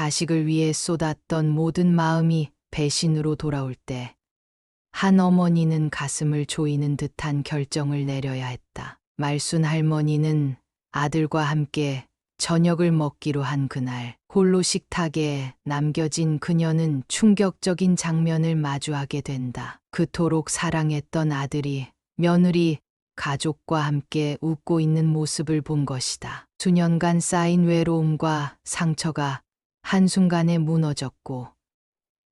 자식을 위해 쏟았던 모든 마음이 배신으로 돌아올 때 한 어머니는 가슴을 조이는 듯한 결정을 내려야 했다. 말순 할머니는 아들과 함께 저녁을 먹기로 한 그날 홀로 식탁에 남겨진 그녀는 충격적인 장면을 마주하게 된다. 그토록 사랑했던 아들이 며느리 가족과 함께 웃고 있는 모습을 본 것이다. 수년간 쌓인 외로움과 상처가 한순간에 무너졌고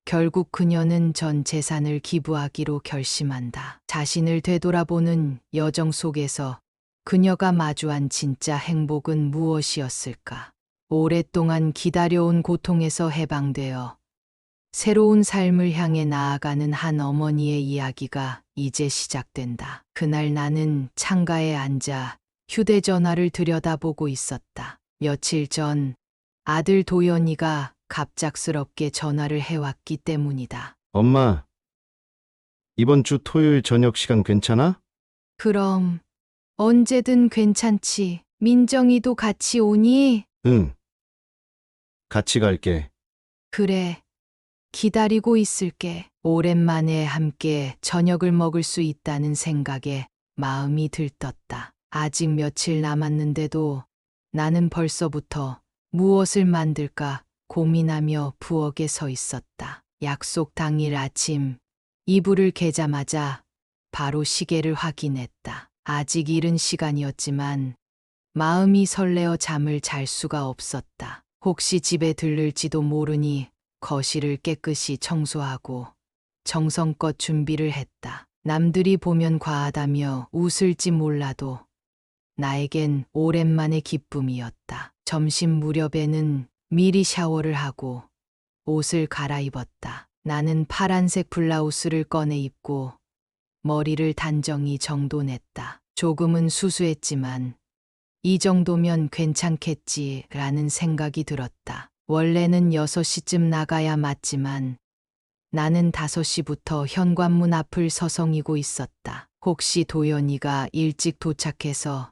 결국 그녀는 전 재산을 기부하기로 결심한다. 자신을 되돌아보는 여정 속에서 그녀가 마주한 진짜 행복은 무엇이었을까? 오랫동안 기다려온 고통에서 해방되어 새로운 삶을 향해 나아가는 한 어머니의 이야기가 이제 시작된다. 그날 나는 창가에 앉아 휴대전화를 들여다보고 있었다. 며칠 전 아들 도연이가 갑작스럽게 전화를 해왔기 때문이다. 엄마, 이번 주 토요일 저녁 시간 괜찮아? 그럼 언제든 괜찮지. 민정이도 같이 오니? 응. 같이 갈게. 그래. 기다리고 있을게. 오랜만에 함께 저녁을 먹을 수 있다는 생각에 마음이 들떴다. 아직 며칠 남았는데도 나는 벌써부터 무엇을 만들까 고민하며 부엌에 서 있었다. 약속 당일 아침 이불을 개자마자 바로 시계를 확인했다. 아직 이른 시간이었지만 마음이 설레어 잠을 잘 수가 없었다. 혹시 집에 들를지도 모르니 거실을 깨끗이 청소하고 정성껏 준비를 했다. 남들이 보면 과하다며 웃을지 몰라도 나에겐 오랜만의 기쁨이었다. 점심 무렵에는 미리 샤워를 하고 옷을 갈아입었다. 나는 파란색 블라우스를 꺼내 입고 머리를 단정히 정돈했다. 조금은 수수했지만 이 정도면 괜찮겠지라는 생각이 들었다. 원래는 6시쯤 나가야 맞지만 나는 5시부터 현관문 앞을 서성이고 있었다. 혹시 도연이가 일찍 도착해서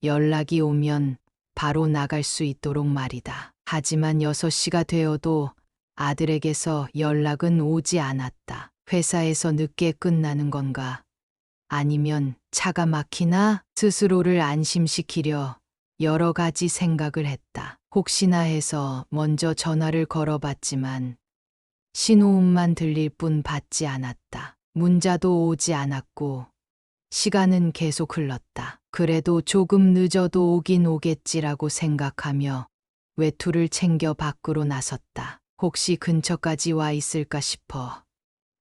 연락이 오면 바로 나갈 수 있도록 말이다. 하지만 6시가 되어도 아들에게서 연락은 오지 않았다. 회사에서 늦게 끝나는 건가? 아니면 차가 막히나? 스스로를 안심시키려 여러 가지 생각을 했다. 혹시나 해서 먼저 전화를 걸어봤지만 신호음만 들릴 뿐 받지 않았다. 문자도 오지 않았고 시간은 계속 흘렀다. 그래도 조금 늦어도 오긴 오겠지라고 생각하며 외투를 챙겨 밖으로 나섰다. 혹시 근처까지 와 있을까 싶어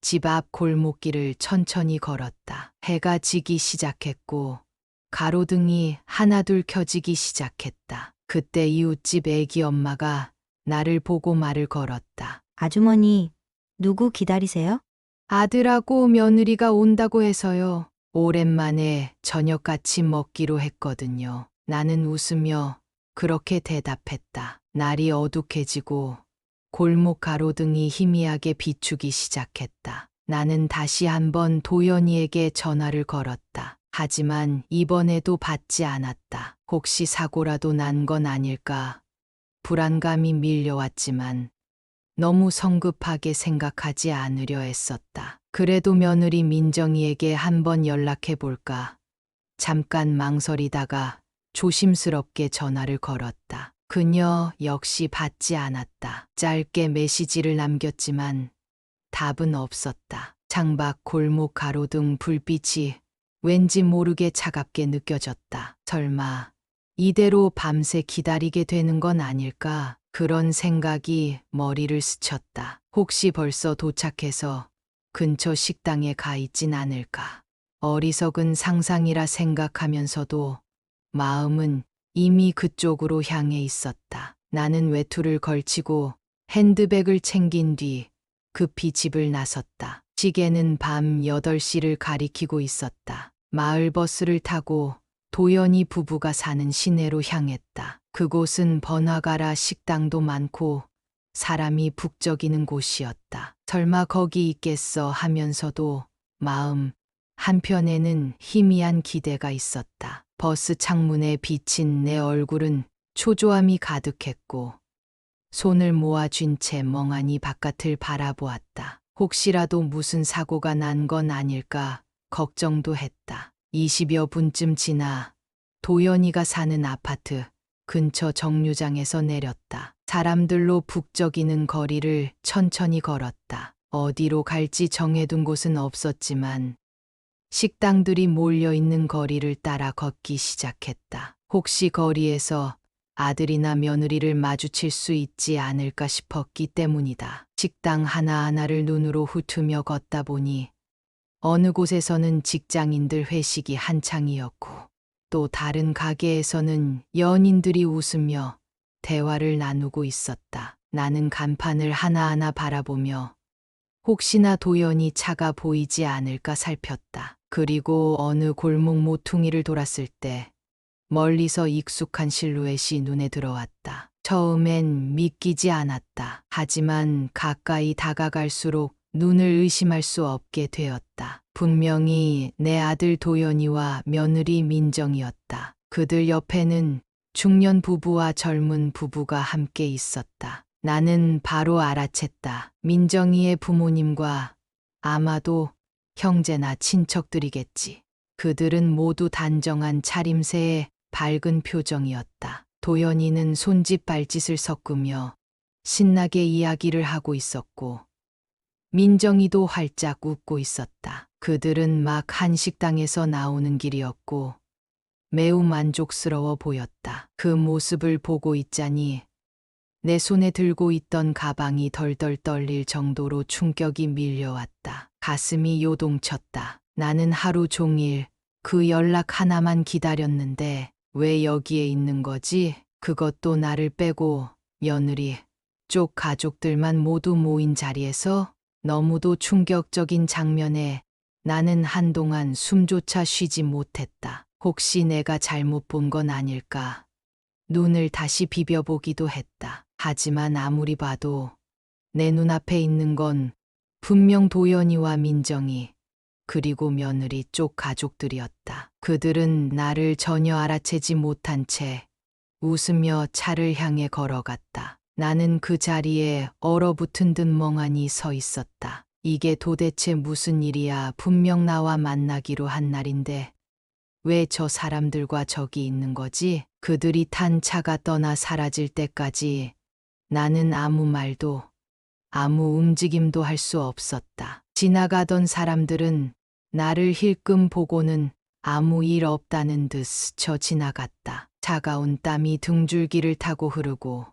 집 앞 골목길을 천천히 걸었다. 해가 지기 시작했고 가로등이 하나둘 켜지기 시작했다. 그때 이웃집 애기 엄마가 나를 보고 말을 걸었다. 아주머니, 누구 기다리세요? 아들하고 며느리가 온다고 해서요. 오랜만에 저녁 같이 먹기로 했거든요. 나는 웃으며 그렇게 대답했다. 날이 어둑해지고 골목 가로등이 희미하게 비추기 시작했다. 나는 다시 한번 도연이에게 전화를 걸었다. 하지만 이번에도 받지 않았다. 혹시 사고라도 난 건 아닐까? 불안감이 밀려왔지만 너무 성급하게 생각하지 않으려 했었다. 그래도 며느리 민정이에게 한번 연락해 볼까? 잠깐 망설이다가 조심스럽게 전화를 걸었다. 그녀 역시 받지 않았다. 짧게 메시지를 남겼지만 답은 없었다. 창밖 골목 가로등 불빛이 왠지 모르게 차갑게 느껴졌다. 설마 이대로 밤새 기다리게 되는 건 아닐까? 그런 생각이 머리를 스쳤다. 혹시 벌써 도착해서 근처 식당에 가 있진 않을까? 어리석은 상상이라 생각하면서도 마음은 이미 그쪽으로 향해 있었다. 나는 외투를 걸치고 핸드백을 챙긴 뒤 급히 집을 나섰다. 시계는 밤 8시를 가리키고 있었다. 마을버스를 타고 도연이 부부가 사는 시내로 향했다. 그곳은 번화가라 식당도 많고 사람이 북적이는 곳이었다. 설마 거기 있겠어 하면서도 마음 한편에는 희미한 기대가 있었다. 버스 창문에 비친 내 얼굴은 초조함이 가득했고 손을 모아쥔 채 멍하니 바깥을 바라보았다. 혹시라도 무슨 사고가 난 건 아닐까 걱정도 했다. 20여 분쯤 지나 도연이가 사는 아파트 근처 정류장에서 내렸다. 사람들로 북적이는 거리를 천천히 걸었다. 어디로 갈지 정해둔 곳은 없었지만 식당들이 몰려있는 거리를 따라 걷기 시작했다. 혹시 거리에서 아들이나 며느리를 마주칠 수 있지 않을까 싶었기 때문이다. 식당 하나하나를 눈으로 훑으며 걷다 보니 어느 곳에서는 직장인들 회식이 한창이었고 또 다른 가게에서는 연인들이 웃으며 대화를 나누고 있었다. 나는 간판을 하나하나 바라보며 혹시나 도연이 차가 보이지 않을까 살폈다. 그리고 어느 골목 모퉁이를 돌았을 때 멀리서 익숙한 실루엣이 눈에 들어왔다. 처음엔 믿기지 않았다. 하지만 가까이 다가갈수록 눈을 의심할 수 없게 되었다. 분명히 내 아들 도연이와 며느리 민정이었다. 그들 옆에는 중년 부부와 젊은 부부가 함께 있었다. 나는 바로 알아챘다. 민정이의 부모님과 아마도 형제나 친척들이겠지. 그들은 모두 단정한 차림새에 밝은 표정이었다. 도연이는 손짓 발짓을 섞으며 신나게 이야기를 하고 있었고 민정이도 활짝 웃고 있었다. 그들은 막 한식당에서 나오는 길이었고 매우 만족스러워 보였다. 그 모습을 보고 있자니 내 손에 들고 있던 가방이 덜덜 떨릴 정도로 충격이 밀려왔다. 가슴이 요동쳤다. 나는 하루 종일 그 연락 하나만 기다렸는데 왜 여기에 있는 거지? 그것도 나를 빼고 며느리 쪽 가족들만 모두 모인 자리에서. 너무도 충격적인 장면에 나는 한동안 숨조차 쉬지 못했다. 혹시 내가 잘못 본 건 아닐까? 눈을 다시 비벼보기도 했다. 하지만 아무리 봐도 내 눈앞에 있는 건 분명 도연이와 민정이 그리고 며느리 쪽 가족들이었다. 그들은 나를 전혀 알아채지 못한 채 웃으며 차를 향해 걸어갔다. 나는 그 자리에 얼어붙은 듯 멍하니 서 있었다. 이게 도대체 무슨 일이야? 분명 나와 만나기로 한 날인데 왜 저 사람들과 저기 있는 거지? 그들이 탄 차가 떠나 사라질 때까지 나는 아무 말도 아무 움직임도 할 수 없었다. 지나가던 사람들은 나를 힐끔 보고는 아무 일 없다는 듯 스쳐 지나갔다. 차가운 땀이 등줄기를 타고 흐르고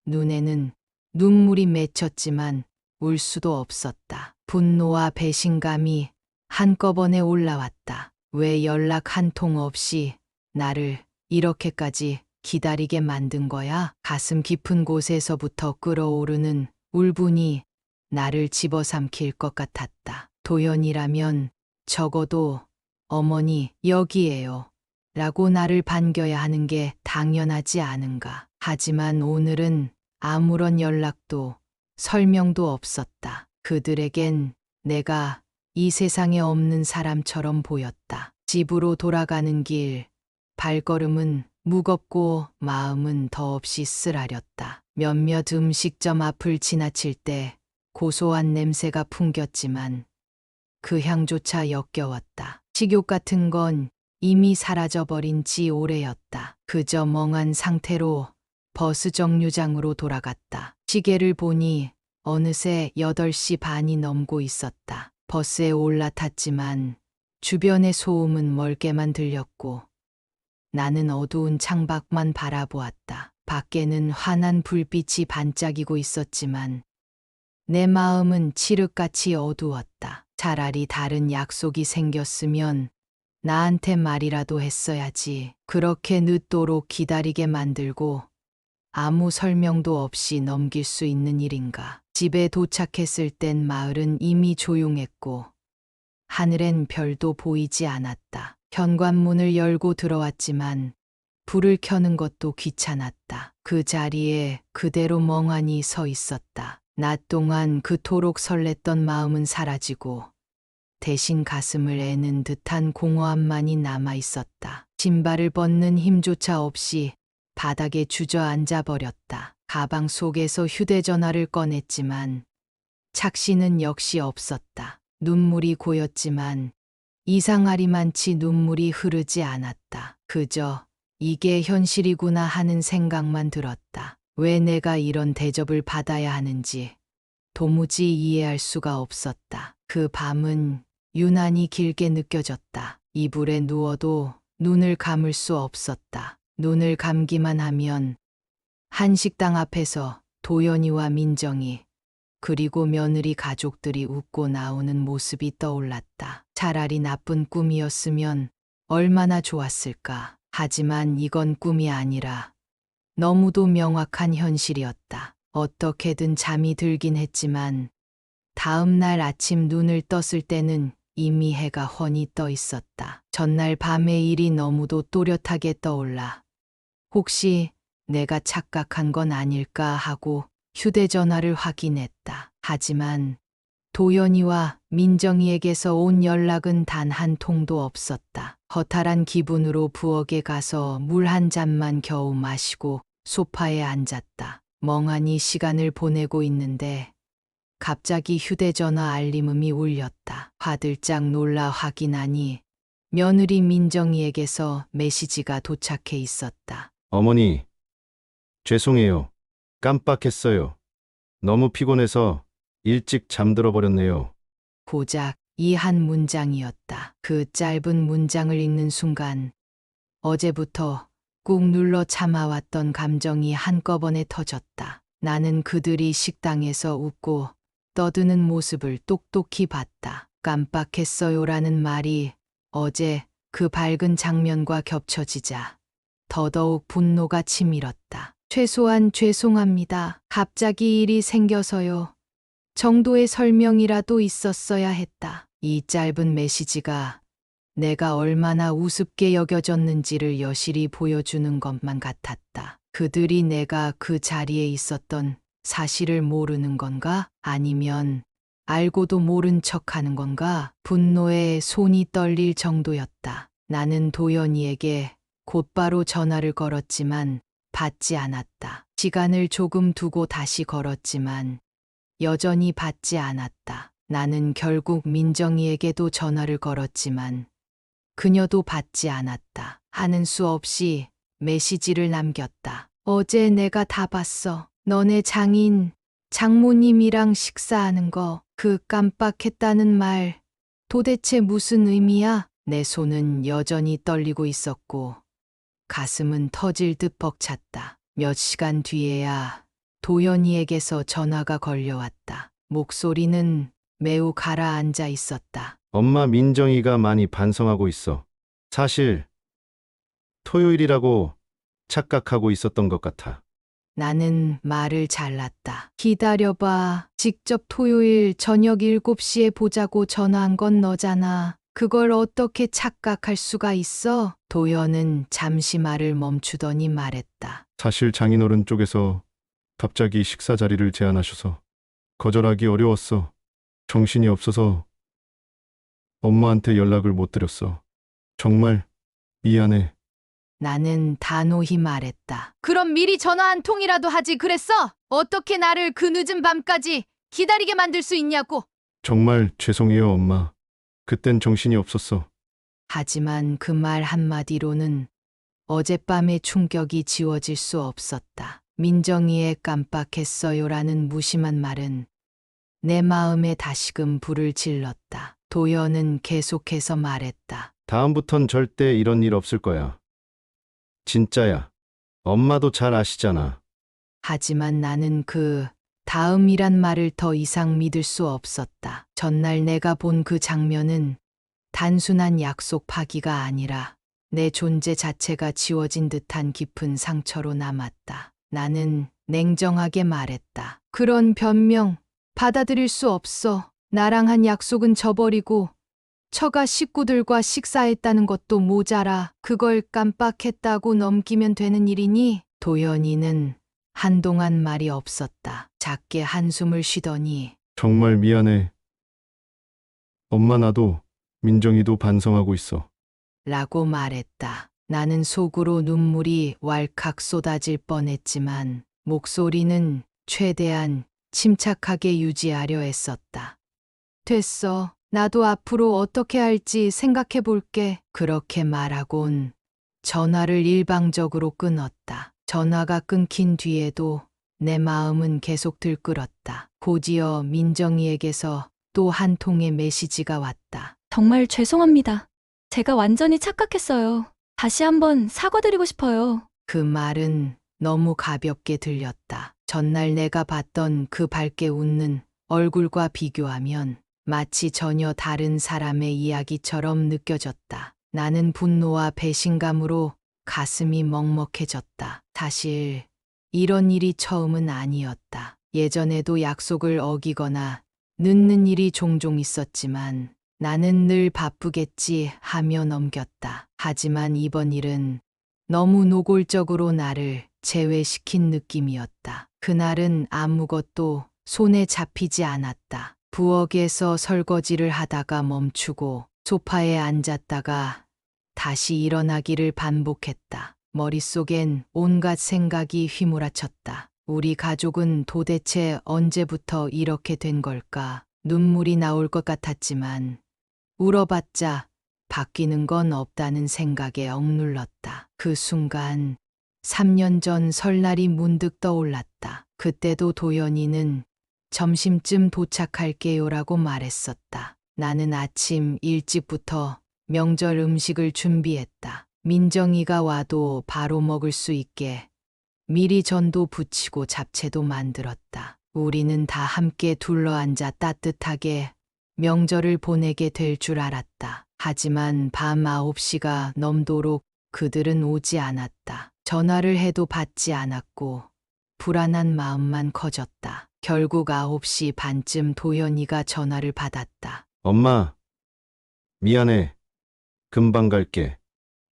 눈에는 눈물이 맺혔지만 울 수도 없었다. 분노와 배신감이 한꺼번에 올라왔다. 왜 연락 한 통 없이 나를 이렇게까지 기다리게 만든 거야? 가슴 깊은 곳에서부터 끓어오르는 울분이 나를 집어삼킬 것 같았다. 도연이라면 적어도 어머니 여기에요 라고 나를 반겨야 하는 게 당연하지 않은가. 하지만 오늘은 아무런 연락도 설명도 없었다. 그들에겐 내가 이 세상에 없는 사람처럼 보였다. 집으로 돌아가는 길, 발걸음은 무겁고 마음은 더없이 쓰라렸다. 몇몇 음식점 앞을 지나칠 때 고소한 냄새가 풍겼지만 그 향조차 역겨웠다. 식욕 같은 건 이미 사라져버린 지 오래였다. 그저 멍한 상태로 버스 정류장으로 돌아갔다. 시계를 보니 어느새 8시 반이 넘고 있었다. 버스에 올라탔지만 주변의 소음은 멀게만 들렸고 나는 어두운 창밖만 바라보았다. 밖에는 환한 불빛이 반짝이고 있었지만 내 마음은 칠흑같이 어두웠다. 차라리 다른 약속이 생겼으면 나한테 말이라도 했어야지. 그렇게 늦도록 기다리게 만들고 아무 설명도 없이 넘길 수 있는 일인가. 집에 도착했을 땐 마을은 이미 조용했고 하늘엔 별도 보이지 않았다. 현관문을 열고 들어왔지만 불을 켜는 것도 귀찮았다. 그 자리에 그대로 멍하니 서 있었다. 낮 동안 그토록 설렜던 마음은 사라지고 대신 가슴을 애는 듯한 공허함만이 남아 있었다. 신발을 벗는 힘조차 없이 바닥에 주저앉아 버렸다. 가방 속에서 휴대전화를 꺼냈지만 착신은 역시 없었다. 눈물이 고였지만 이상하리만치 눈물이 흐르지 않았다. 그저 이게 현실이구나 하는 생각만 들었다. 왜 내가 이런 대접을 받아야 하는지 도무지 이해할 수가 없었다. 그 밤은 유난히 길게 느껴졌다. 이불에 누워도 눈을 감을 수 없었다. 눈을 감기만 하면 한식당 앞에서 도연이와 민정이 그리고 며느리 가족들이 웃고 나오는 모습이 떠올랐다. 차라리 나쁜 꿈이었으면 얼마나 좋았을까. 하지만 이건 꿈이 아니라 너무도 명확한 현실이었다. 어떻게든 잠이 들긴 했지만 다음 날 아침 눈을 떴을 때는 이미 해가 훤히 떠 있었다. 전날 밤의 일이 너무도 또렷하게 떠올라 혹시 내가 착각한 건 아닐까 하고 휴대전화를 확인했다. 하지만 도연이와 민정이에게서 온 연락은 단 한 통도 없었다. 허탈한 기분으로 부엌에 가서 물 한 잔만 겨우 마시고 소파에 앉았다. 멍하니 시간을 보내고 있는데 갑자기 휴대전화 알림음이 울렸다. 화들짝 놀라 확인하니 며느리 민정이에게서 메시지가 도착해 있었다. 어머니, 죄송해요. 깜빡했어요. 너무 피곤해서 일찍 잠들어 버렸네요. 고작 이 한 문장이었다. 그 짧은 문장을 읽는 순간 어제부터 꾹 눌러 참아왔던 감정이 한꺼번에 터졌다. 나는 그들이 식당에서 웃고 떠드는 모습을 똑똑히 봤다. 깜빡했어요라는 말이 어제 그 밝은 장면과 겹쳐지자 더더욱 분노가 치밀었다. 최소한 죄송합니다. 갑자기 일이 생겨서요. 정도의 설명이라도 있었어야 했다. 이 짧은 메시지가 내가 얼마나 우습게 여겨졌는지를 여실히 보여주는 것만 같았다. 그들이 내가 그 자리에 있었던 사실을 모르는 건가? 아니면 알고도 모른 척하는 건가? 분노에 손이 떨릴 정도였다. 나는 도연이에게 곧바로 전화를 걸었지만 받지 않았다. 시간을 조금 두고 다시 걸었지만 여전히 받지 않았다. 나는 결국 민정이에게도 전화를 걸었지만 그녀도 받지 않았다. 하는 수 없이 메시지를 남겼다. 어제 내가 다 봤어. 너네 장모님이랑 식사하는 거, 그 깜빡했다는 말, 도대체 무슨 의미야? 내 손은 여전히 떨리고 있었고, 가슴은 터질 듯 벅찼다. 몇 시간 뒤에야 도연이에게서 전화가 걸려왔다. 목소리는 매우 가라앉아 있었다. 엄마 민정이가 많이 반성하고 있어. 사실 토요일이라고 착각하고 있었던 것 같아. 나는 말을 잘랐다. 기다려봐. 직접 토요일 저녁 7시에 보자고 전화한 건 너잖아. 그걸 어떻게 착각할 수가 있어? 도연은 잠시 말을 멈추더니 말했다. 사실 장인어른 쪽에서 갑자기 식사 자리를 제안하셔서 거절하기 어려웠어. 정신이 없어서 엄마한테 연락을 못 드렸어. 정말 미안해. 나는 단호히 말했다. 그럼 미리 전화 한 통이라도 하지 그랬어? 어떻게 나를 그 늦은 밤까지 기다리게 만들 수 있냐고. 정말 죄송해요, 엄마. 그땐 정신이 없었어. 하지만 그 말 한마디로는 어젯밤의 충격이 지워질 수 없었다. 민정이의 깜빡했어요라는 무심한 말은 내 마음에 다시금 불을 질렀다. 도연은 계속해서 말했다. 다음부턴 절대 이런 일 없을 거야. 진짜야. 엄마도 잘 아시잖아. 하지만 나는 그 다음이란 말을 더 이상 믿을 수 없었다. 전날 내가 본 그 장면은 단순한 약속 파기가 아니라 내 존재 자체가 지워진 듯한 깊은 상처로 남았다. 나는 냉정하게 말했다. 그런 변명 받아들일 수 없어. 나랑 한 약속은 저버리고 처가 식구들과 식사했다는 것도 모자라. 그걸 깜빡했다고 넘기면 되는 일이니? 도연이는 한동안 말이 없었다. 작게 한숨을 쉬더니 정말 미안해. 엄마 나도 민정이도 반성하고 있어. 라고 말했다. 나는 속으로 눈물이 왈칵 쏟아질 뻔했지만 목소리는 최대한 침착하게 유지하려 애썼다. 됐어. 나도 앞으로 어떻게 할지 생각해 볼게. 그렇게 말하곤 전화를 일방적으로 끊었다. 전화가 끊긴 뒤에도 내 마음은 계속 들끓었다. 곧이어 민정이에게서 또 한 통의 메시지가 왔다. 정말 죄송합니다. 제가 완전히 착각했어요. 다시 한번 사과드리고 싶어요. 그 말은 너무 가볍게 들렸다. 전날 내가 봤던 그 밝게 웃는 얼굴과 비교하면 마치 전혀 다른 사람의 이야기처럼 느껴졌다. 나는 분노와 배신감으로 가슴이 먹먹해졌다. 사실 이런 일이 처음은 아니었다. 예전에도 약속을 어기거나 늦는 일이 종종 있었지만 나는 늘 바쁘겠지 하며 넘겼다. 하지만 이번 일은 너무 노골적으로 나를 제외시킨 느낌이었다. 그날은 아무것도 손에 잡히지 않았다. 부엌에서 설거지를 하다가 멈추고 소파에 앉았다가 다시 일어나기를 반복했다. 머릿속엔 온갖 생각이 휘몰아쳤다. 우리 가족은 도대체 언제부터 이렇게 된 걸까? 눈물이 나올 것 같았지만 울어봤자 바뀌는 건 없다는 생각에 억눌렀다. 그 순간 3년 전 설날이 문득 떠올랐다. 그때도 도연이는 점심쯤 도착할게요라고 말했었다. 나는 아침 일찍부터 명절 음식을 준비했다. 민정이가 와도 바로 먹을 수 있게 미리 전도 부치고 잡채도 만들었다. 우리는 다 함께 둘러앉아 따뜻하게 명절을 보내게 될 줄 알았다. 하지만 밤 9시가 넘도록 그들은 오지 않았다. 전화를 해도 받지 않았고 불안한 마음만 커졌다. 결국 9시 반쯤 도연이가 전화를 받았다. 엄마, 미안해. 금방 갈게.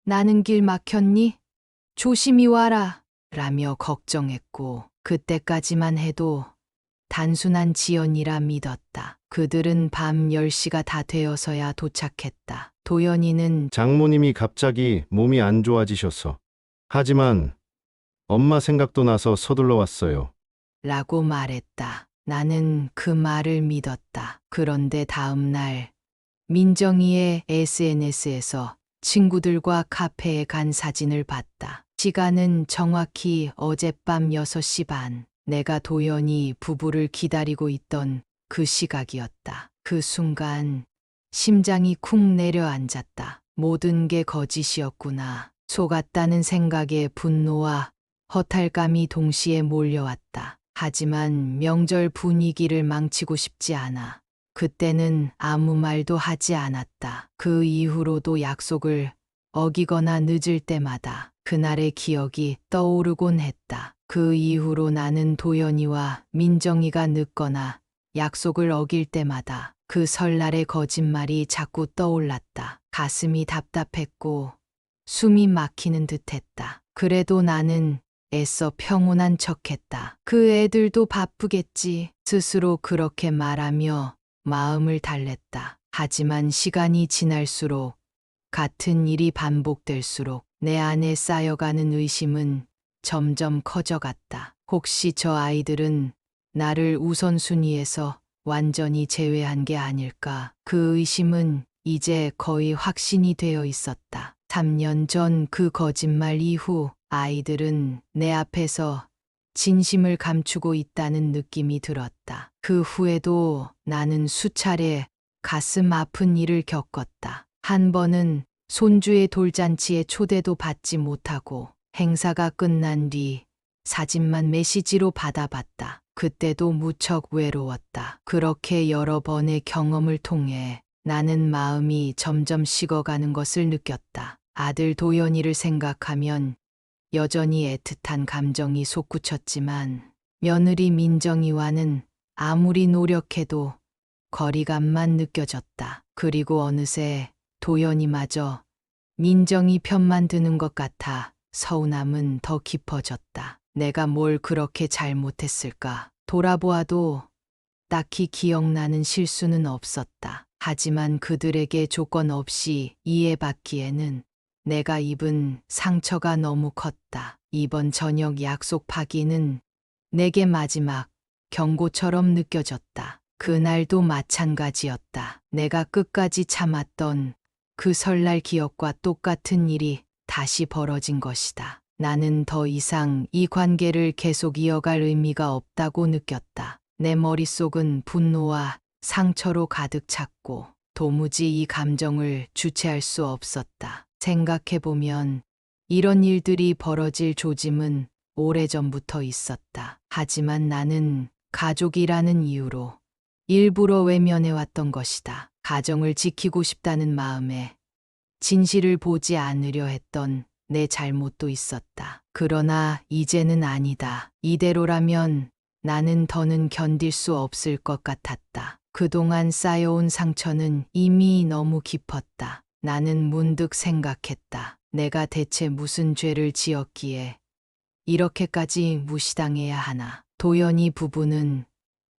나는 길 막혔니? 조심히 와라. 라며 걱정했고 그때까지만 해도 단순한 지연이라 믿었다. 그들은 밤 10시가 다 되어서야 도착했다. 도연이는 장모님이 갑자기 몸이 안 좋아지셔서. 하지만 엄마 생각도 나서 서둘러 왔어요. 라고 말했다. 나는 그 말을 믿었다. 그런데 다음 날 민정이의 SNS에서 친구들과 카페에 간 사진을 봤다. 시간은 정확히 어젯밤 6시 반. 내가 도연이 부부를 기다리고 있던 그 시각이었다. 그 순간 심장이 쿵 내려앉았다. 모든 게 거짓이었구나. 속았다는 생각에 분노와 허탈감이 동시에 몰려왔다. 하지만 명절 분위기를 망치고 싶지 않아. 그때는 아무 말도 하지 않았다. 그 이후로도 약속을 어기거나 늦을 때마다 그날의 기억이 떠오르곤 했다. 그 이후로 나는 도연이와 민정이가 늦거나 약속을 어길 때마다 그 설날의 거짓말이 자꾸 떠올랐다. 가슴이 답답했고 숨이 막히는 듯했다. 그래도 나는 애써 평온한 척했다. 그 애들도 바쁘겠지. 스스로 그렇게 말하며 마음을 달랬다. 하지만 시간이 지날수록 같은 일이 반복될수록 내 안에 쌓여가는 의심은 점점 커져갔다. 혹시 저 아이들은 나를 우선순위에서 완전히 제외한 게 아닐까? 그 의심은 이제 거의 확신이 되어 있었다. 3년 전 그 거짓말 이후 아이들은 내 앞에서 진심을 감추고 있다는 느낌이 들었다. 그 후에도 나는 수차례 가슴 아픈 일을 겪었다. 한 번은 손주의 돌잔치에 초대도 받지 못하고 행사가 끝난 뒤 사진만 메시지로 받아봤다. 그때도 무척 외로웠다. 그렇게 여러 번의 경험을 통해 나는 마음이 점점 식어가는 것을 느꼈다. 아들 도연이를 생각하면 여전히 애틋한 감정이 솟구쳤지만 며느리 민정이와는 아무리 노력해도 거리감만 느껴졌다. 그리고 어느새 도연이마저 민정이 편만 드는 것 같아 서운함은 더 깊어졌다. 내가 뭘 그렇게 잘못했을까? 돌아보아도 딱히 기억나는 실수는 없었다. 하지만 그들에게 조건 없이 이해받기에는 내가 입은 상처가 너무 컸다. 이번 저녁 약속 파기는 내게 마지막 경고처럼 느껴졌다. 그날도 마찬가지였다. 내가 끝까지 참았던 그 설날 기억과 똑같은 일이 다시 벌어진 것이다. 나는 더 이상 이 관계를 계속 이어갈 의미가 없다고 느꼈다. 내 머릿속은 분노와 상처로 가득 찼고 도무지 이 감정을 주체할 수 없었다. 생각해보면 이런 일들이 벌어질 조짐은 오래전부터 있었다. 하지만 나는 가족이라는 이유로 일부러 외면해왔던 것이다. 가정을 지키고 싶다는 마음에 진실을 보지 않으려 했던 내 잘못도 있었다. 그러나 이제는 아니다. 이대로라면 나는 더는 견딜 수 없을 것 같았다. 그동안 쌓여온 상처는 이미 너무 깊었다. 나는 문득 생각했다. 내가 대체 무슨 죄를 지었기에 이렇게까지 무시당해야 하나. 도연이 부부는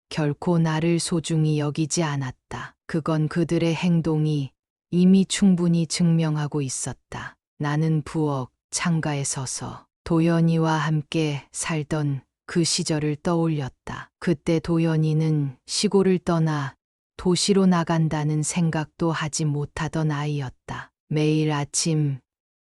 결코 나를 소중히 여기지 않았다. 그건 그들의 행동이 이미 충분히 증명하고 있었다. 나는 부엌 창가에 서서 도연이와 함께 살던 그 시절을 떠올렸다. 그때 도연이는 시골을 떠나 도시로 나간다는 생각도 하지 못하던 아이였다. 매일 아침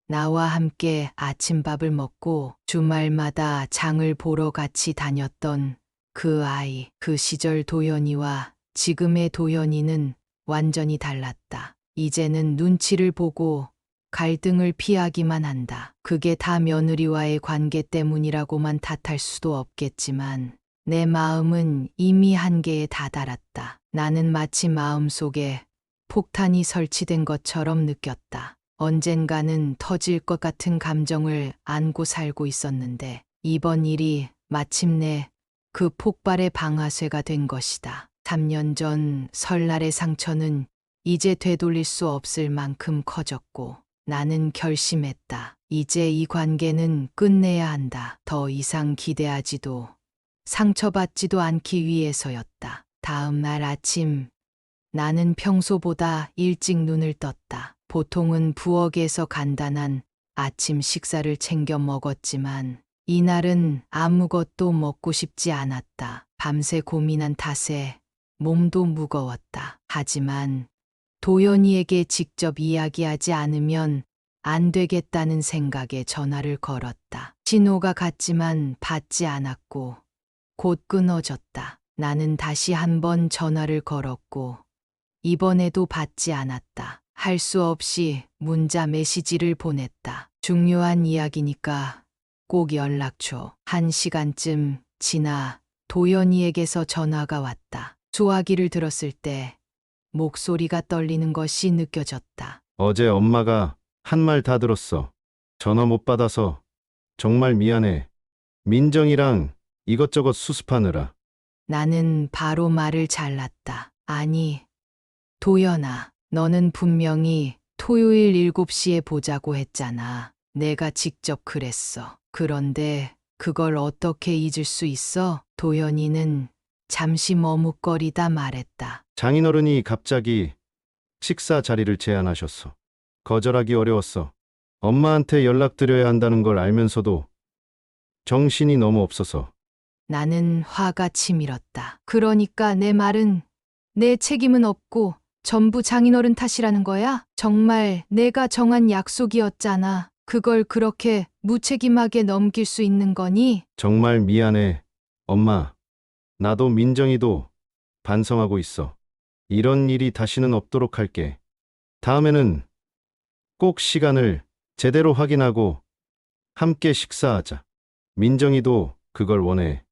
나와 함께 아침밥을 먹고 주말마다 장을 보러 같이 다녔던 그 아이. 그 시절 도연이와 지금의 도연이는 완전히 달랐다. 이제는 눈치를 보고 갈등을 피하기만 한다. 그게 다 며느리와의 관계 때문이라고만 탓할 수도 없겠지만 내 마음은 이미 한계에 다다랐다. 나는 마치 마음속에 폭탄이 설치된 것처럼 느꼈다. 언젠가는 터질 것 같은 감정을 안고 살고 있었는데 이번 일이 마침내 그 폭발의 방아쇠가 된 것이다. 3년 전 설날의 상처는 이제 되돌릴 수 없을 만큼 커졌고 나는 결심했다. 이제 이 관계는 끝내야 한다. 더 이상 기대하지도 상처받지도 않기 위해서였다. 다음 날 아침 나는 평소보다 일찍 눈을 떴다. 보통은 부엌에서 간단한 아침 식사를 챙겨 먹었지만 이날은 아무것도 먹고 싶지 않았다. 밤새 고민한 탓에 몸도 무거웠다. 하지만 도연이에게 직접 이야기하지 않으면 안 되겠다는 생각에 전화를 걸었다. 신호가 갔지만 받지 않았고 곧 끊어졌다. 나는 다시 한번 전화를 걸었고 이번에도 받지 않았다. 할 수 없이 문자 메시지를 보냈다. 중요한 이야기니까 꼭 연락 줘. 1시간쯤 지나 도연이에게서 전화가 왔다. 수화기를 들었을 때 목소리가 떨리는 것이 느껴졌다. 어제 엄마가 한 말 다 들었어. 전화 못 받아서 정말 미안해. 민정이랑 이것저것 수습하느라. 나는 바로 말을 잘랐다. 아니, 도연아, 너는 분명히 토요일 7시에 보자고 했잖아. 내가 직접 그랬어. 그런데 그걸 어떻게 잊을 수 있어? 도연이는 잠시 머뭇거리다 말했다. 장인어른이 갑자기 식사 자리를 제안하셨어. 거절하기 어려웠어. 엄마한테 연락드려야 한다는 걸 알면서도 정신이 너무 없어서. 나는 화가 치밀었다. 그러니까 내 말은 내 책임은 없고 전부 장인어른 탓이라는 거야? 정말 내가 정한 약속이었잖아. 그걸 그렇게 무책임하게 넘길 수 있는 거니? 정말 미안해. 엄마, 나도 민정이도 반성하고 있어. 이런 일이 다시는 없도록 할게. 다음에는 꼭 시간을 제대로 확인하고 함께 식사하자. 민정이도 그걸 원해.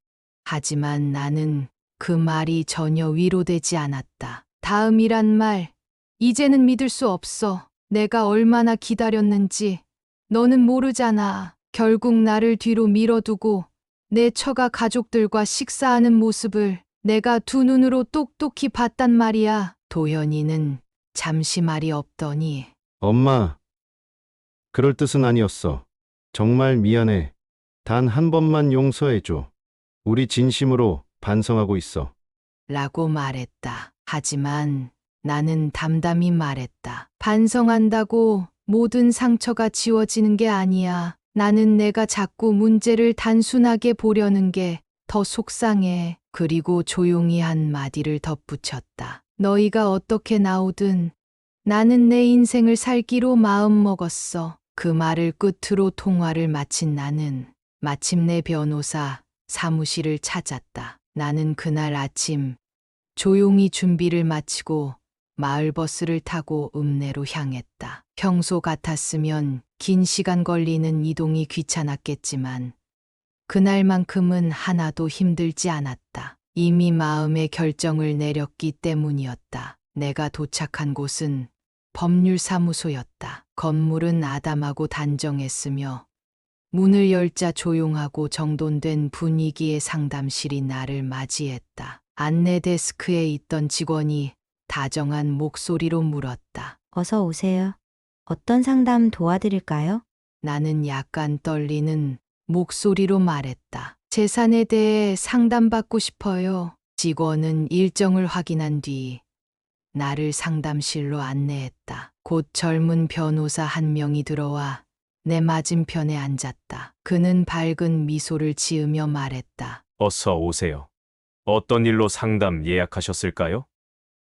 하지만 나는 그 말이 전혀 위로되지 않았다. 다음이란 말, 이제는 믿을 수 없어. 내가 얼마나 기다렸는지 너는 모르잖아. 결국 나를 뒤로 밀어두고 내 처가 가족들과 식사하는 모습을 내가 두 눈으로 똑똑히 봤단 말이야. 도연이는 잠시 말이 없더니 엄마, 그럴 뜻은 아니었어. 정말 미안해. 단 한 번만 용서해줘. 우리 진심으로 반성하고 있어. 라고 말했다. 하지만 나는 담담히 말했다. 반성한다고 모든 상처가 지워지는 게 아니야. 나는 내가 자꾸 문제를 단순하게 보려는 게 더 속상해. 그리고 조용히 한 마디를 덧붙였다. 너희가 어떻게 나오든 나는 내 인생을 살기로 마음먹었어. 그 말을 끝으로 통화를 마친 나는 마침내 변호사 사무실을 찾았다. 나는 그날 아침 조용히 준비를 마치고 마을버스를 타고 읍내로 향했다. 평소 같았으면 긴 시간 걸리는 이동이 귀찮았겠지만 그날만큼은 하나도 힘들지 않았다. 이미 마음의 결정을 내렸기 때문이었다. 내가 도착한 곳은 법률사무소였다. 건물은 아담하고 단정했으며 문을 열자 조용하고 정돈된 분위기의 상담실이 나를 맞이했다. 안내 데스크에 있던 직원이 다정한 목소리로 물었다. 어서 오세요. 어떤 상담 도와드릴까요? 나는 약간 떨리는 목소리로 말했다. 재산에 대해 상담받고 싶어요. 직원은 일정을 확인한 뒤 나를 상담실로 안내했다. 곧 젊은 변호사 한 명이 들어와 내 맞은편에 앉았다. 그는 밝은 미소를 지으며 말했다. 어서 오세요. 어떤 일로 상담 예약하셨을까요?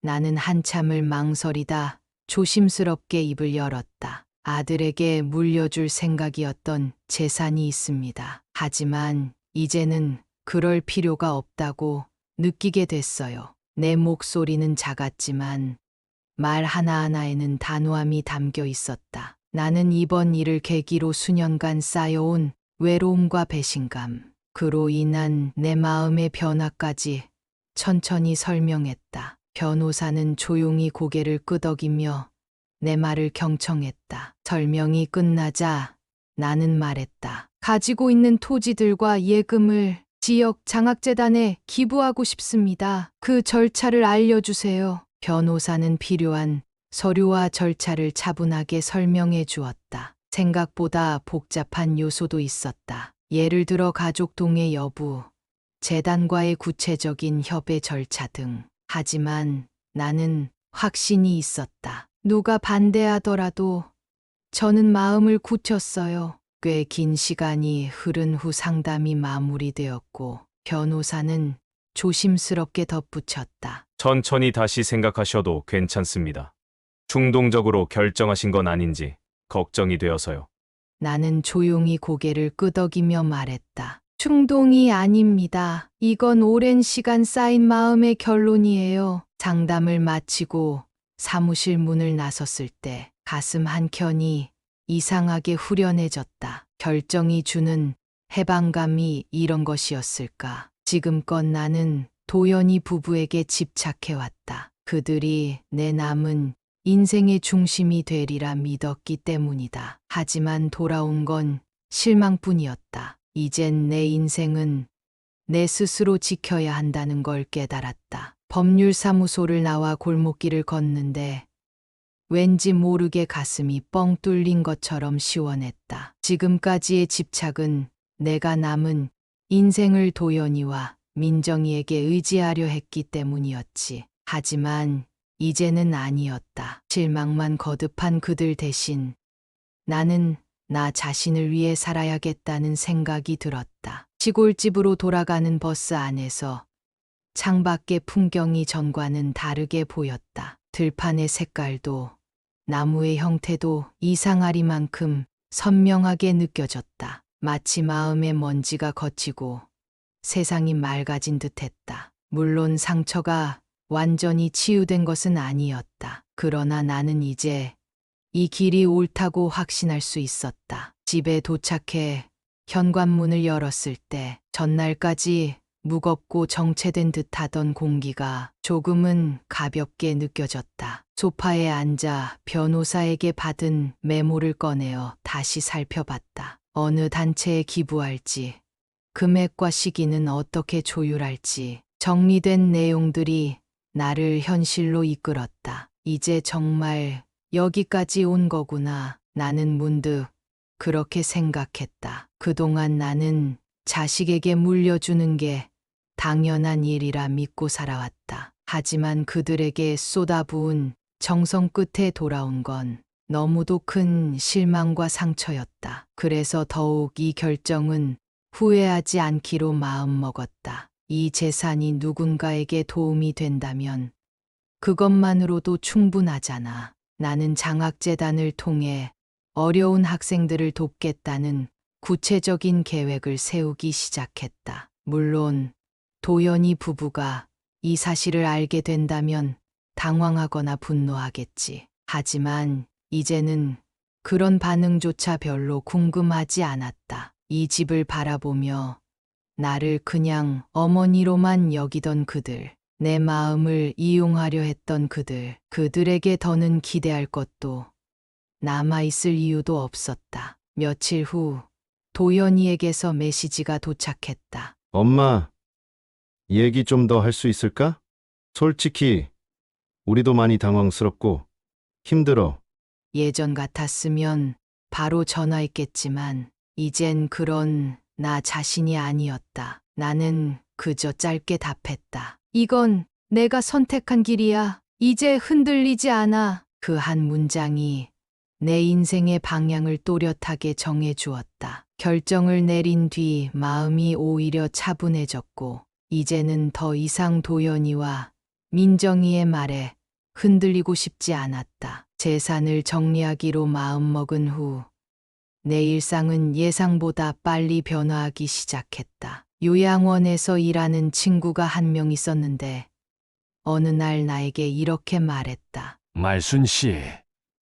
나는 한참을 망설이다 조심스럽게 입을 열었다. 아들에게 물려줄 생각이었던 재산이 있습니다. 하지만 이제는 그럴 필요가 없다고 느끼게 됐어요. 내 목소리는 작았지만 말 하나하나에는 단호함이 담겨 있었다. 나는 이번 일을 계기로 수년간 쌓여온 외로움과 배신감, 그로 인한 내 마음의 변화까지 천천히 설명했다. 변호사는 조용히 고개를 끄덕이며 내 말을 경청했다. 설명이 끝나자 나는 말했다. 가지고 있는 토지들과 예금을 지역 장학재단에 기부하고 싶습니다. 그 절차를 알려주세요. 변호사는 필요한 서류와 절차를 차분하게 설명해 주었다. 생각보다 복잡한 요소도 있었다. 예를 들어 가족 동의 여부, 재단과의 구체적인 협의 절차 등. 하지만 나는 확신이 있었다. 누가 반대하더라도 저는 마음을 굳혔어요. 꽤 긴 시간이 흐른 후 상담이 마무리되었고 변호사는 조심스럽게 덧붙였다. 천천히 다시 생각하셔도 괜찮습니다. 충동적으로 결정하신 건 아닌지 걱정이 되어서요. 나는 조용히 고개를 끄덕이며 말했다. 충동이 아닙니다. 이건 오랜 시간 쌓인 마음의 결론이에요. 상담을 마치고 사무실 문을 나섰을 때 가슴 한켠이 이상하게 후련해졌다. 결정이 주는 해방감이 이런 것이었을까. 지금껏 나는 도연이 부부에게 집착해왔다. 그들이 내 남은 인생의 중심이 되리라 믿었기 때문이다. 하지만 돌아온 건 실망뿐이었다. 이젠 내 인생은 내 스스로 지켜야 한다는 걸 깨달았다. 법률사무소를 나와 골목길을 걷는데 왠지 모르게 가슴이 뻥 뚫린 것처럼 시원했다. 지금까지의 집착은 내가 남은 인생을 도연이와 민정이에게 의지하려 했기 때문이었지. 하지만 이제는 아니었다. 실망만 거듭한 그들 대신 나는 나 자신을 위해 살아야겠다는 생각이 들었다. 시골집으로 돌아가는 버스 안에서 창밖의 풍경이 전과는 다르게 보였다. 들판의 색깔도 나무의 형태도 이상하리만큼 선명하게 느껴졌다. 마치 마음의 먼지가 걷히고 세상이 맑아진 듯했다. 물론 상처가 완전히 치유된 것은 아니었다. 그러나 나는 이제 이 길이 옳다고 확신할 수 있었다. 집에 도착해 현관문을 열었을 때 전날까지 무겁고 정체된 듯하던 공기가 조금은 가볍게 느껴졌다. 소파에 앉아 변호사에게 받은 메모를 꺼내어 다시 살펴봤다. 어느 단체에 기부할지, 금액과 시기는 어떻게 조율할지 정리된 내용들이 나를 현실로 이끌었다. 이제 정말 여기까지 온 거구나. 나는 문득 그렇게 생각했다. 그동안 나는 자식에게 물려주는 게 당연한 일이라 믿고 살아왔다. 하지만 그들에게 쏟아부은 정성 끝에 돌아온 건 너무도 큰 실망과 상처였다. 그래서 더욱 이 결정은 후회하지 않기로 마음먹었다. 이 재산이 누군가에게 도움이 된다면 그것만으로도 충분하잖아. 나는 장학재단을 통해 어려운 학생들을 돕겠다는 구체적인 계획을 세우기 시작했다. 물론 도연이 부부가 이 사실을 알게 된다면 당황하거나 분노하겠지. 하지만 이제는 그런 반응조차 별로 궁금하지 않았다. 이 집을 바라보며 나를 그냥 어머니로만 여기던 그들, 내 마음을 이용하려 했던 그들에게 더는 기대할 것도 남아있을 이유도 없었다. 며칠 후 도연이에게서 메시지가 도착했다. 엄마, 얘기 좀 더 할 수 있을까? 솔직히 우리도 많이 당황스럽고 힘들어. 예전 같았으면 바로 전화했겠지만 이젠 그런 나 자신이 아니었다. 나는 그저 짧게 답했다. 이건 내가 선택한 길이야. 이제 흔들리지 않아. 그 한 문장이 내 인생의 방향을 또렷하게 정해주었다. 결정을 내린 뒤 마음이 오히려 차분해졌고 이제는 더 이상 도연이와 민정이의 말에 흔들리고 싶지 않았다. 재산을 정리하기로 마음먹은 후 내 일상은 예상보다 빨리 변화하기 시작했다. 요양원에서 일하는 친구가 한 명 있었는데 어느 날 나에게 이렇게 말했다. 말순 씨,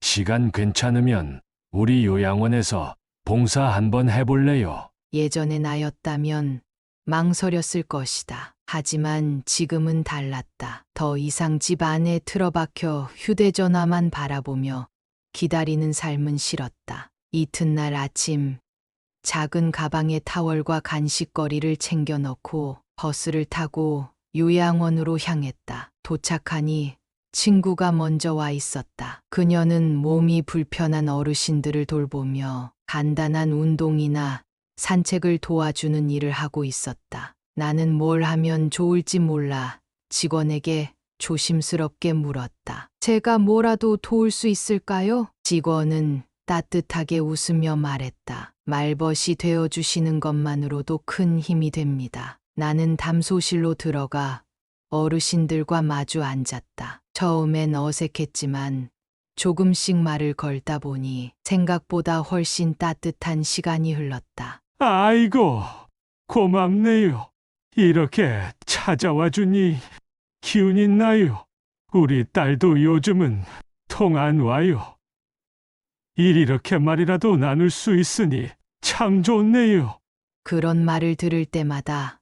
시간 괜찮으면 우리 요양원에서 봉사 한번 해볼래요? 예전의 나였다면 망설였을 것이다. 하지만 지금은 달랐다. 더 이상 집 안에 틀어박혀 휴대전화만 바라보며 기다리는 삶은 싫었다. 이튿날 아침 작은 가방에 타월과 간식거리를 챙겨 넣고 버스를 타고 요양원으로 향했다. 도착하니 친구가 먼저 와 있었다. 그녀는 몸이 불편한 어르신들을 돌보며 간단한 운동이나 산책을 도와주는 일을 하고 있었다. 나는 뭘 하면 좋을지 몰라 직원에게 조심스럽게 물었다. 제가 뭐라도 도울 수 있을까요? 직원은 따뜻하게 웃으며 말했다. 말벗이 되어주시는 것만으로도 큰 힘이 됩니다. 나는 담소실로 들어가 어르신들과 마주 앉았다. 처음엔 어색했지만 조금씩 말을 걸다 보니 생각보다 훨씬 따뜻한 시간이 흘렀다. 아이고, 고맙네요. 이렇게 찾아와 주니 기운이 나요. 우리 딸도 요즘은 통 안 와요. 일 이렇게 말이라도 나눌 수 있으니 참 좋네요. 그런 말을 들을 때마다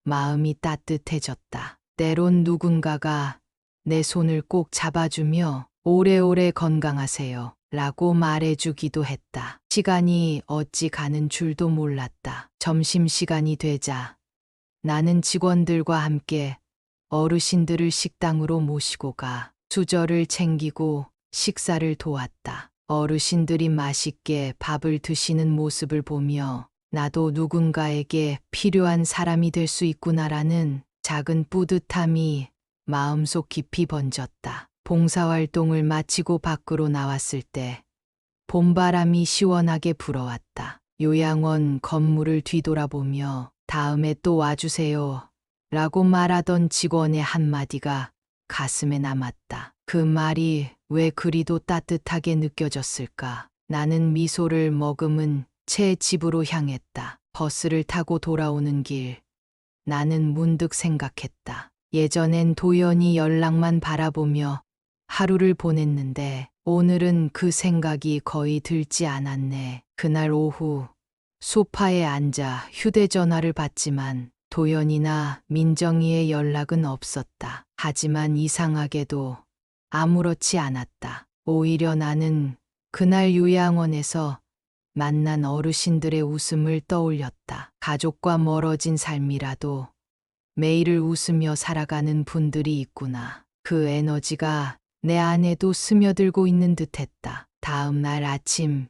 마음이 따뜻해졌다. 때론 누군가가 내 손을 꼭 잡아주며 오래오래 건강하세요 라고 말해주기도 했다. 시간이 어찌 가는 줄도 몰랐다. 점심시간이 되자 나는 직원들과 함께 어르신들을 식당으로 모시고 가 수저를 챙기고 식사를 도왔다. 어르신들이 맛있게 밥을 드시는 모습을 보며 나도 누군가에게 필요한 사람이 될 수 있구나라는 작은 뿌듯함이 마음속 깊이 번졌다. 봉사활동을 마치고 밖으로 나왔을 때 봄바람이 시원하게 불어왔다. 요양원 건물을 뒤돌아보며 다음에 또 와주세요 라고 말하던 직원의 한마디가 가슴에 남았다. 그 말이 왜 그리도 따뜻하게 느껴졌을까? 나는 미소를 머금은 채 집으로 향했다. 버스를 타고 돌아오는 길, 나는 문득 생각했다. 예전엔 도연히 연락만 바라보며 하루를 보냈는데 오늘은 그 생각이 거의 들지 않았네. 그날 오후 소파에 앉아 휴대전화를 봤지만 도연이나 민정이의 연락은 없었다. 하지만 이상하게도 아무렇지 않았다. 오히려 나는 그날 요양원에서 만난 어르신들의 웃음을 떠올렸다. 가족과 멀어진 삶이라도 매일을 웃으며 살아가는 분들이 있구나. 그 에너지가 내 안에도 스며들고 있는 듯했다. 다음 날 아침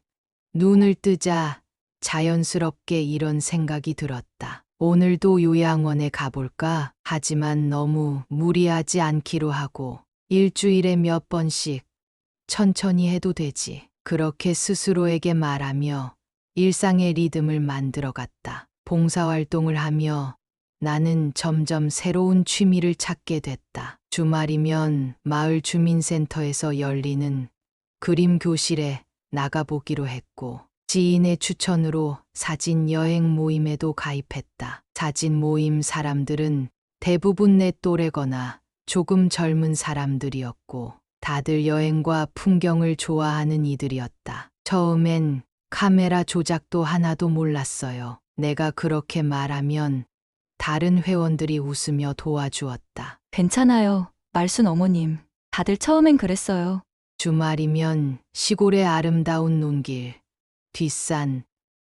눈을 뜨자 자연스럽게 이런 생각이 들었다. 오늘도 요양원에 가볼까? 하지만 너무 무리하지 않기로 하고 일주일에 몇 번씩 천천히 해도 되지. 그렇게 스스로에게 말하며 일상의 리듬을 만들어갔다. 봉사활동을 하며 나는 점점 새로운 취미를 찾게 됐다. 주말이면 마을 주민센터에서 열리는 그림 교실에 나가보기로 했고, 지인의 추천으로 사진 여행 모임에도 가입했다. 사진 모임 사람들은 대부분 내 또래거나 조금 젊은 사람들이었고, 다들 여행과 풍경을 좋아하는 이들이었다. 처음엔 카메라 조작도 하나도 몰랐어요. 내가 그렇게 말하면 다른 회원들이 웃으며 도와주었다. 괜찮아요. 말순 어머님. 다들 처음엔 그랬어요. 주말이면 시골의 아름다운 논길, 뒷산,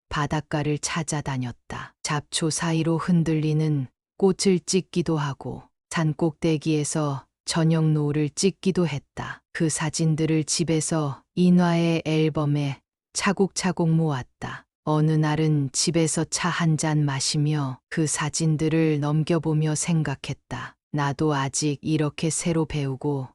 바닷가를 찾아다녔다. 잡초 사이로 흔들리는 꽃을 찍기도 하고 산꼭대기에서 저녁 노을을 찍기도 했다. 그 사진들을 집에서 인화의 앨범에 차곡차곡 모았다. 어느 날은 집에서 차 한 잔 마시며 그 사진들을 넘겨보며 생각했다. 나도 아직 이렇게 새로 배우고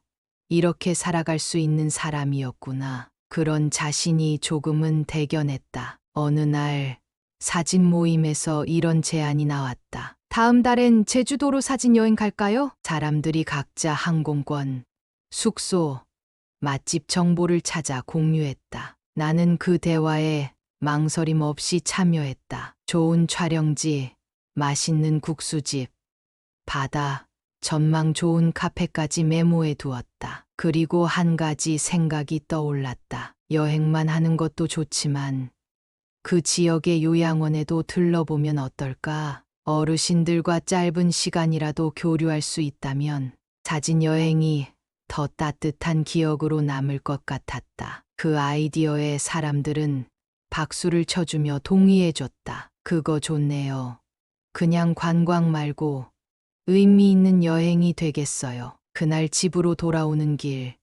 이렇게 살아갈 수 있는 사람이었구나. 그런 자신이 조금은 대견했다. 어느 날 사진 모임에서 이런 제안이 나왔다. 다음 달엔 제주도로 사진 여행 갈까요? 사람들이 각자 항공권, 숙소, 맛집 정보를 찾아 공유했다. 나는 그 대화에 망설임 없이 참여했다. 좋은 촬영지, 맛있는 국수집, 바다, 전망 좋은 카페까지 메모해 두었다. 그리고 한 가지 생각이 떠올랐다. 여행만 하는 것도 좋지만 그 지역의 요양원에도 들러보면 어떨까? 어르신들과 짧은 시간이라도 교류할 수 있다면 사진 여행이 더 따뜻한 기억으로 남을 것 같았다. 그 아이디어에 사람들은 박수를 쳐주며 동의해줬다. 그거 좋네요. 그냥 관광 말고 의미 있는 여행이 되겠어요. 그날 집으로 돌아오는 길,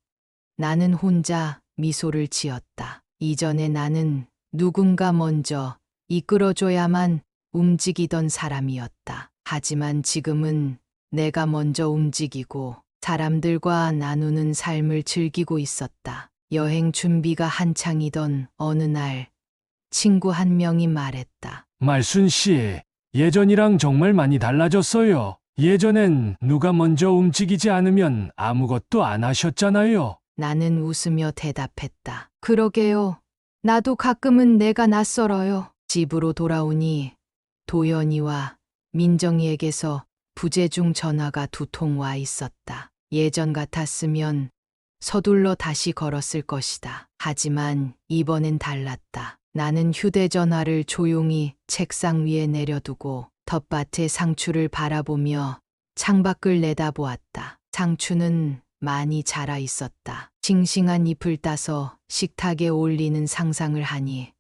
나는 혼자 미소를 지었다. 이전에 나는 누군가 먼저 이끌어줘야만 움직이던 사람이었다. 하지만 지금은 내가 먼저 움직이고 사람들과 나누는 삶을 즐기고 있었다. 여행 준비가 한창이던 어느 날 친구 한 명이 말했다. 말순 씨, 예전이랑 정말 많이 달라졌어요. 예전엔 누가 먼저 움직이지 않으면 아무것도 안 하셨잖아요. 나는 웃으며 대답했다. 그러게요. 나도 가끔은 내가 낯설어요. 집으로 돌아오니 도연이와 민정이에게서 부재중 전화가 2통 와 있었다. 예전 같았으면 서둘러 다시 걸었을 것이다. 하지만 이번엔 달랐다. 나는 휴대전화를 조용히 책상 위에 내려두고 텃밭의 상추를 바라보며 창밖을 내다보았다. 상추는 많이 자라 있었다. 싱싱한 잎을 따서 식탁에 올리는 상상을 하니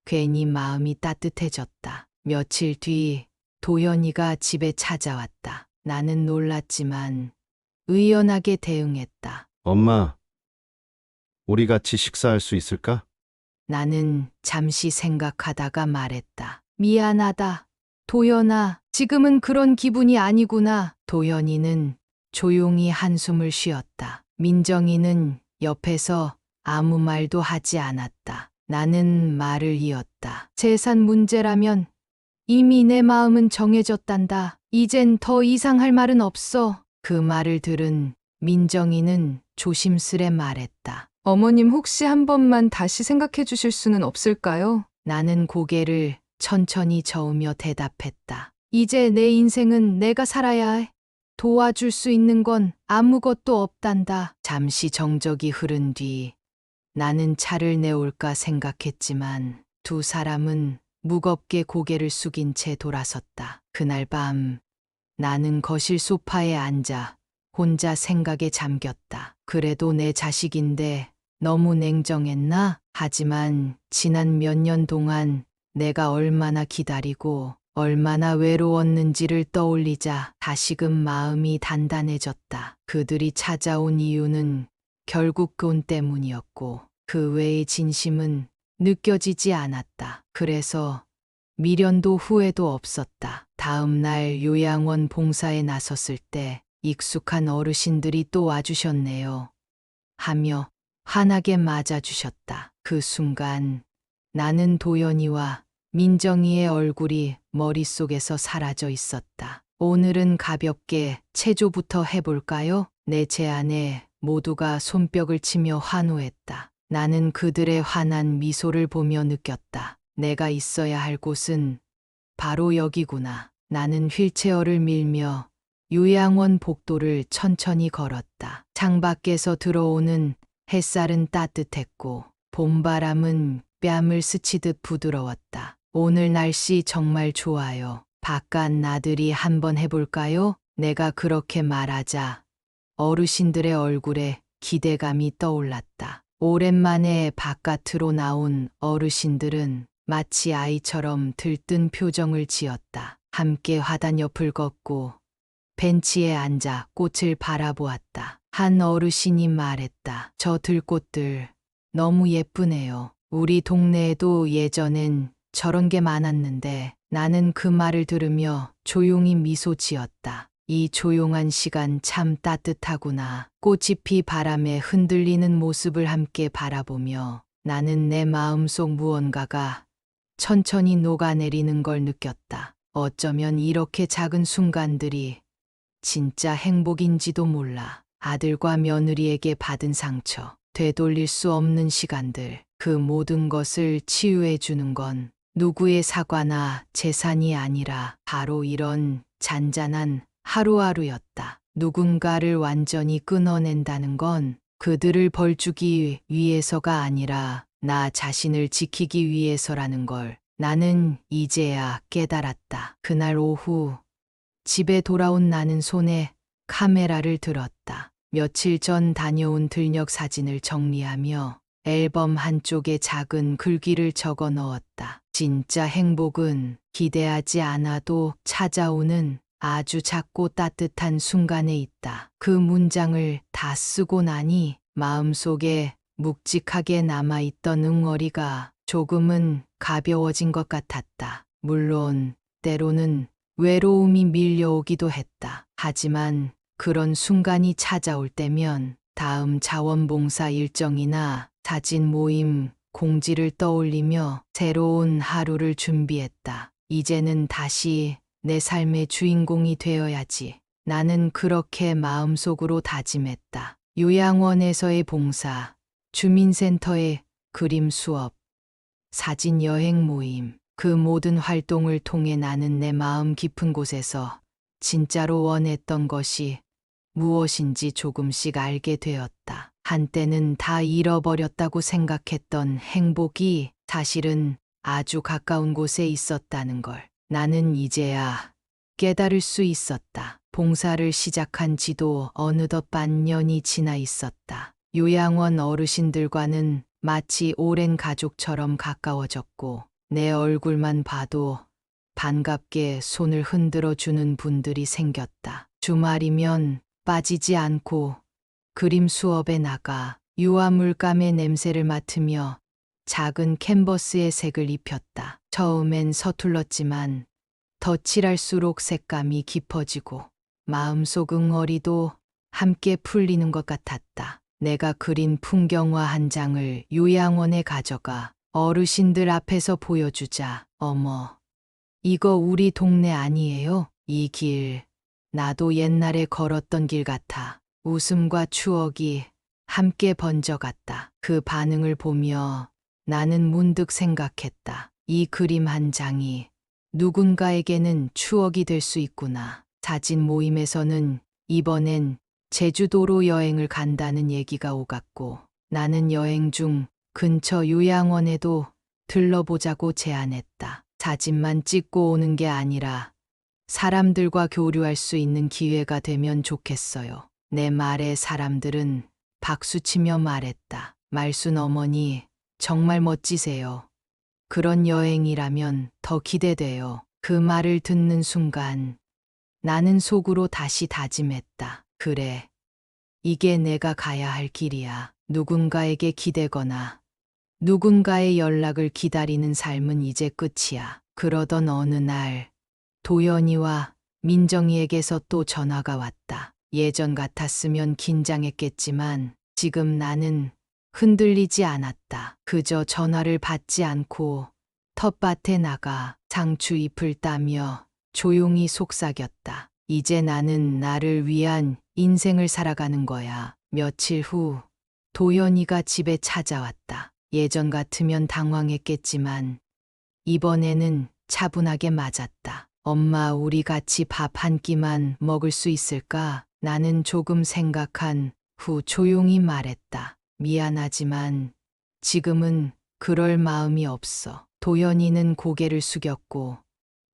괜히 마음이 따뜻해졌다. 며칠 뒤 도연이가 집에 찾아왔다. 나는 놀랐지만 의연하게 대응했다. 엄마, 우리 같이 식사할 수 있을까? 나는 잠시 생각하다가 말했다. 미안하다. 도연아, 지금은 그런 기분이 아니구나. 도연이는 조용히 한숨을 쉬었다. 민정이는 옆에서 아무 말도 하지 않았다. 나는 말을 이었다. 재산 문제라면 이미 내 마음은 정해졌단다. 이젠 더 이상 할 말은 없어. 그 말을 들은 민정이는 조심스레 말했다. 어머님 혹시 한 번만 다시 생각해 주실 수는 없을까요? 나는 고개를 천천히 저으며 대답했다. 이제 내 인생은 내가 살아야 해. 도와줄 수 있는 건 아무것도 없단다. 잠시 정적이 흐른 뒤 나는 차를 내올까 생각했지만 두 사람은 무겁게 고개를 숙인 채 돌아섰다. 그날 밤 나는 거실 소파에 앉아 혼자 생각에 잠겼다. 그래도 내 자식인데 너무 냉정했나? 하지만 지난 몇 년 동안 내가 얼마나 기다리고 얼마나 외로웠는지를 떠올리자 다시금 마음이 단단해졌다. 그들이 찾아온 이유는 결국 돈 때문이었고 그 외의 진심은 느껴지지 않았다. 그래서 미련도 후회도 없었다. 다음 날 요양원 봉사에 나섰을 때 익숙한 어르신들이 또 와주셨네요. 하며 환하게 맞아주셨다. 그 순간 나는 도연이와 민정이의 얼굴이 머릿속에서 사라져 있었다. 오늘은 가볍게 체조부터 해볼까요? 내 제안에 모두가 손뼉을 치며 환호했다. 나는 그들의 환한 미소를 보며 느꼈다. 내가 있어야 할 곳은 바로 여기구나. 나는 휠체어를 밀며 요양원 복도를 천천히 걸었다. 창밖에서 들어오는 햇살은 따뜻했고 봄바람은 뺨을 스치듯 부드러웠다. 오늘 날씨 정말 좋아요. 바깥 나들이 한번 해볼까요? 내가 그렇게 말하자 어르신들의 얼굴에 기대감이 떠올랐다. 오랜만에 바깥으로 나온 어르신들은 마치 아이처럼 들뜬 표정을 지었다. 함께 화단 옆을 걷고 벤치에 앉아 꽃을 바라보았다. 한 어르신이 말했다. 저 들꽃들 너무 예쁘네요. 우리 동네에도 예전엔 저런 게 많았는데 나는 그 말을 들으며 조용히 미소 지었다. 이 조용한 시간 참 따뜻하구나. 꽃잎이 바람에 흔들리는 모습을 함께 바라보며 나는 내 마음속 무언가가 천천히 녹아내리는 걸 느꼈다. 어쩌면 이렇게 작은 순간들이 진짜 행복인지도 몰라. 아들과 며느리에게 받은 상처, 되돌릴 수 없는 시간들, 그 모든 것을 치유해 주는 건 누구의 사과나 재산이 아니라 바로 이런 잔잔한 하루하루였다. 누군가를 완전히 끊어낸다는 건 그들을 벌주기 위해서가 아니라 나 자신을 지키기 위해서라는 걸 나는 이제야 깨달았다. 그날 오후 집에 돌아온 나는 손에 카메라를 들었다. 며칠 전 다녀온 들녘 사진을 정리하며 앨범 한쪽에 작은 글귀를 적어 넣었다. 진짜 행복은 기대하지 않아도 찾아오는 아주 작고 따뜻한 순간에 있다. 그 문장을 다 쓰고 나니 마음속에 묵직하게 남아있던 응어리가 조금은 가벼워진 것 같았다. 물론 때로는 외로움이 밀려오기도 했다. 하지만 그런 순간이 찾아올 때면 다음 자원봉사 일정이나 사진 모임 공지를 떠올리며 새로운 하루를 준비했다. 이제는 다시 내 삶의 주인공이 되어야지. 나는 그렇게 마음속으로 다짐했다. 요양원에서의 봉사, 주민센터의 그림 수업, 사진 여행 모임, 그 모든 활동을 통해 나는 내 마음 깊은 곳에서 진짜로 원했던 것이 무엇인지 조금씩 알게 되었다. 한때는 다 잃어버렸다고 생각했던 행복이 사실은 아주 가까운 곳에 있었다는 걸 나는 이제야 깨달을 수 있었다. 봉사를 시작한 지도 어느덧 반년이 지나 있었다. 요양원 어르신들과는 마치 오랜 가족처럼 가까워졌고 내 얼굴만 봐도 반갑게 손을 흔들어 주는 분들이 생겼다. 주말이면 빠지지 않고 그림 수업에 나가 유화 물감의 냄새를 맡으며 작은 캔버스에 색을 입혔다. 처음엔 서툴렀지만 덧칠할수록 색감이 깊어지고 마음속 응어리도 함께 풀리는 것 같았다. 내가 그린 풍경화 한 장을 요양원에 가져가 어르신들 앞에서 보여주자. 어머, 이거 우리 동네 아니에요? 이 길, 나도 옛날에 걸었던 길 같아. 웃음과 추억이 함께 번져갔다. 그 반응을 보며 나는 문득 생각했다. 이 그림 한 장이 누군가에게는 추억이 될 수 있구나. 사진 모임에서는 이번엔 제주도로 여행을 간다는 얘기가 오갔고 나는 여행 중 근처 요양원에도 들러보자고 제안했다. 사진만 찍고 오는 게 아니라 사람들과 교류할 수 있는 기회가 되면 좋겠어요. 내 말에 사람들은 박수치며 말했다. 말순 어머니, 정말 멋지세요. 그런 여행이라면 더 기대돼요. 그 말을 듣는 순간 나는 속으로 다시 다짐했다. 그래, 이게 내가 가야 할 길이야. 누군가에게 기대거나 누군가의 연락을 기다리는 삶은 이제 끝이야. 그러던 어느 날 도연이와 민정이에게서 또 전화가 왔다. 예전 같았으면 긴장했겠지만 지금 나는 흔들리지 않았다. 그저 전화를 받지 않고 텃밭에 나가 상추 잎을 따며 조용히 속삭였다. 이제 나는 나를 위한 인생을 살아가는 거야. 며칠 후 도연이가 집에 찾아왔다. 예전 같으면 당황했겠지만 이번에는 차분하게 맞았다. 엄마, 우리 같이 밥 한 끼만 먹을 수 있을까? 나는 조금 생각한 후 조용히 말했다. 미안하지만 지금은 그럴 마음이 없어. 도연이는 고개를 숙였고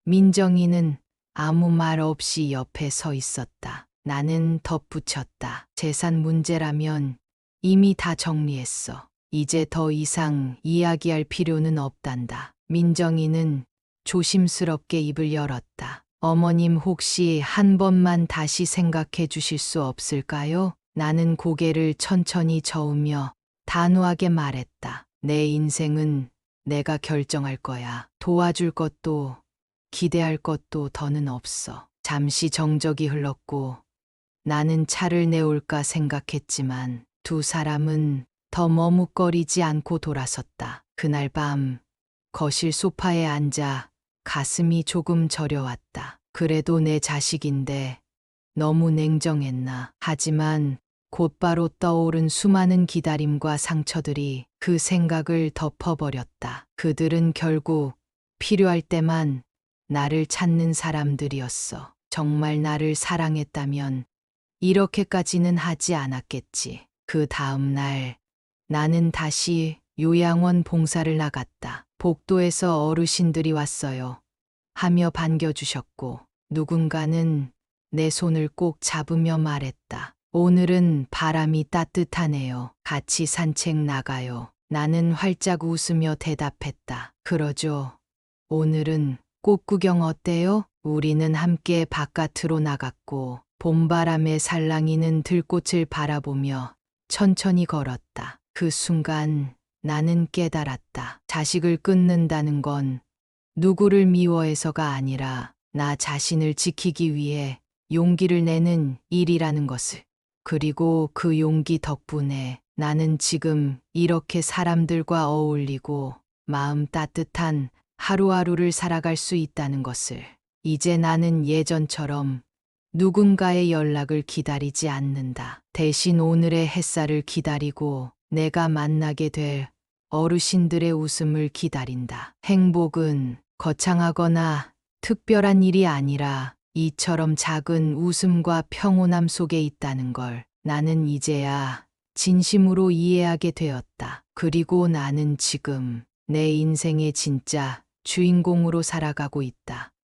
민정이는 아무 말 없이 옆에 서 있었다. 나는 덧붙였다. 재산 문제라면 이미 다 정리했어. 이제 더 이상 이야기할 필요는 없단다. 민정이는 조심스럽게 입을 열었다. 어머님, 혹시 한 번만 다시 생각해 주실 수 없을까요? 나는 고개를 천천히 저으며 단호하게 말했다. 내 인생은 내가 결정할 거야. 도와줄 것도 기대할 것도 더는 없어. 잠시 정적이 흘렀고 나는 차를 내올까 생각했지만 두 사람은 더 머뭇거리지 않고 돌아섰다. 그날 밤 거실 소파에 앉아 가슴이 조금 저려왔다. 그래도 내 자식인데 너무 냉정했나. 하지만 곧바로 떠오른 수많은 기다림과 상처들이 그 생각을 덮어버렸다. 그들은 결국 필요할 때만 나를 찾는 사람들이었어. 정말 나를 사랑했다면 이렇게까지는 하지 않았겠지. 그 다음 날 나는 다시 요양원 봉사를 나갔다. 복도에서 어르신들이 왔어요 하며 반겨주셨고 누군가는 내 손을 꼭 잡으며 말했다. 오늘은 바람이 따뜻하네요. 같이 산책 나가요. 나는 활짝 웃으며 대답했다. 그러죠. 오늘은 꽃 구경 어때요? 우리는 함께 바깥으로 나갔고 봄바람에 살랑이는 들꽃을 바라보며 천천히 걸었다. 그 순간 나는 깨달았다. 자식을 끊는다는 건 누구를 미워해서가 아니라 나 자신을 지키기 위해 용기를 내는 일이라는 것을. 그리고 그 용기 덕분에 나는 지금 이렇게 사람들과 어울리고 마음 따뜻한 하루하루를 살아갈 수 있다는 것을. 이제 나는 예전처럼 누군가의 연락을 기다리지 않는다. 대신 오늘의 햇살을 기다리고 내가 만나게 될 어르신들의 웃음을 기다린다. 행복은 거창하거나 특별한 일이 아니라 이처럼 작은 웃음과 평온함 속에 있다는 걸 나는 이제야 진심으로 이해하게 되었다. 그리고 나는 지금 내 인생의 진짜 주인공으로 살아가고 있다.